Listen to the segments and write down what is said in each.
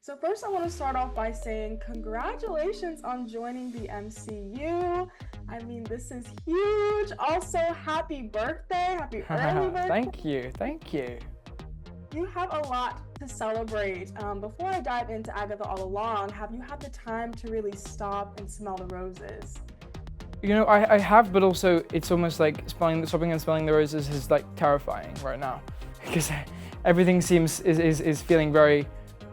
So first I want to start off by saying congratulations on joining the MCU. I mean, this is huge. Also, happy birthday, happy early birthday. Thank you. You have a lot to celebrate. Before I dive into Agatha All Along, have you had the time to really stop and smell the roses? You know, I have, but also it's almost like stopping and smelling the roses is like terrifying right now, because everything is feeling very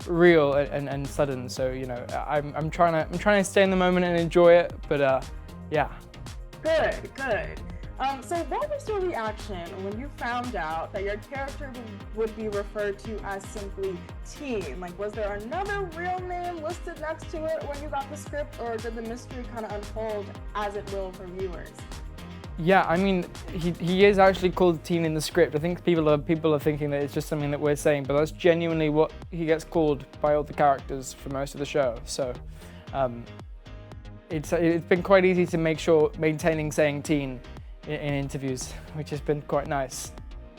real and sudden. So you know, I'm trying to stay in the moment and enjoy it. But yeah. Good. So what was your reaction when you found out that your character would be referred to as simply Teen? Like, was there another real name listed next to it when you got the script, or did the mystery kind of unfold as it will for viewers? Yeah, I mean, he is actually called Teen in the script. I think people are thinking that it's just something that we're saying, but that's genuinely what he gets called by all the characters for most of the show. So it's been quite easy to maintaining saying Teen in interviews, which has been quite nice.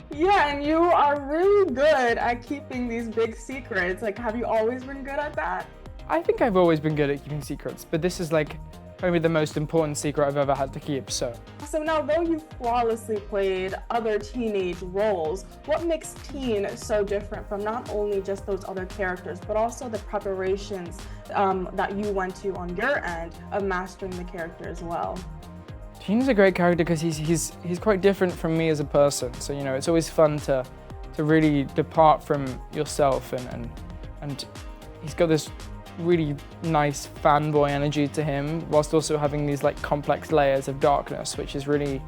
Yeah, and you are really good at keeping these big secrets. Like, have you always been good at that? I think I've always been good at keeping secrets, but this is like probably the most important secret I've ever had to keep, so. So now, though you flawlessly played other teenage roles, what makes Teen so different from not only just those other characters, but also the preparations that you went to on your end of mastering the character as well? Teen's a great character because he's quite different from me as a person. So you know, it's always fun to really depart from yourself, and he's got this really nice fanboy energy to him, whilst also having these like complex layers of darkness, which is really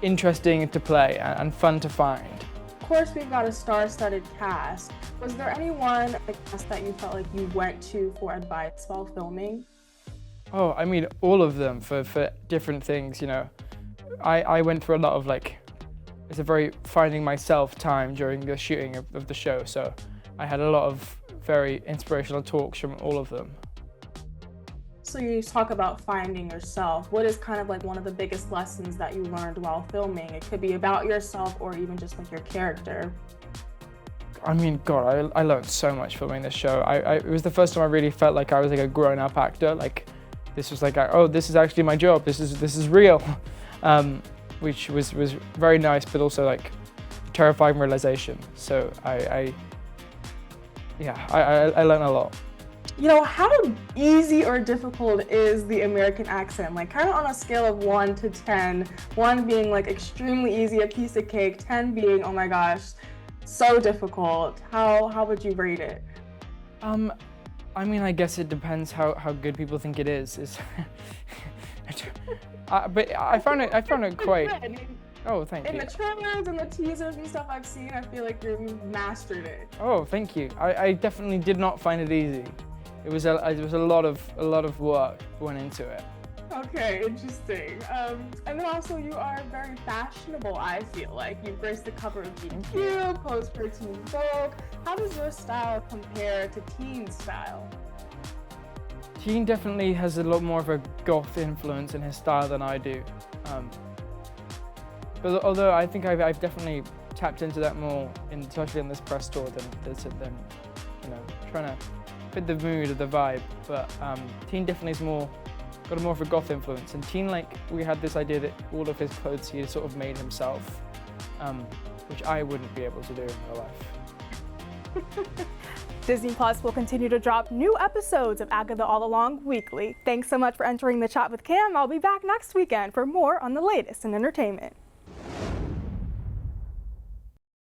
interesting to play and fun to find. Of course, we've got a star-studded cast. Was there anyone that you felt like you went to for advice while filming? Oh, I mean, all of them for different things, you know. I went through a lot of it's a very finding myself time during the shooting of the show, so I had a lot of very inspirational talks from all of them. So you talk about finding yourself. What is kind of like one of the biggest lessons that you learned while filming? It could be about yourself or even just like your character. I mean, God, I learned so much filming this show. It was the first time I really felt like I was like a grown-up actor. Like, this was like, oh, this is actually my job. This is real, which was very nice, but also like terrifying realization. So I learned a lot. You know, how easy or difficult is the American accent? Like, kind of on a scale of 1 to 10, 1 being like extremely easy, a piece of cake, 10 being, oh my gosh, so difficult. How would you rate it? I mean, I guess it depends how good people think it is. But I found it quite. Oh, thank you. In the trailers and the teasers and stuff I've seen, I feel like you've mastered it. Oh, thank you. I definitely did not find it easy. It was a lot of work went into it. Okay, interesting. And then also you are very fashionable, I feel like. You've graced the cover of GQ, posed for Teen Vogue. How does your style compare to Teen's style? Teen definitely has a lot more of a goth influence in his style than I do. But although I think I've definitely tapped into that more, especially in this press tour, than you know, trying to fit the mood or the vibe. But Teen definitely is got more of a goth influence. And Teen, like, we had this idea that all of his clothes he had sort of made himself, which I wouldn't be able to do in real life. Disney Plus will continue to drop new episodes of Agatha All Along weekly. Thanks so much for entering the chat with Cam. I'll be back next weekend for more on the latest in entertainment.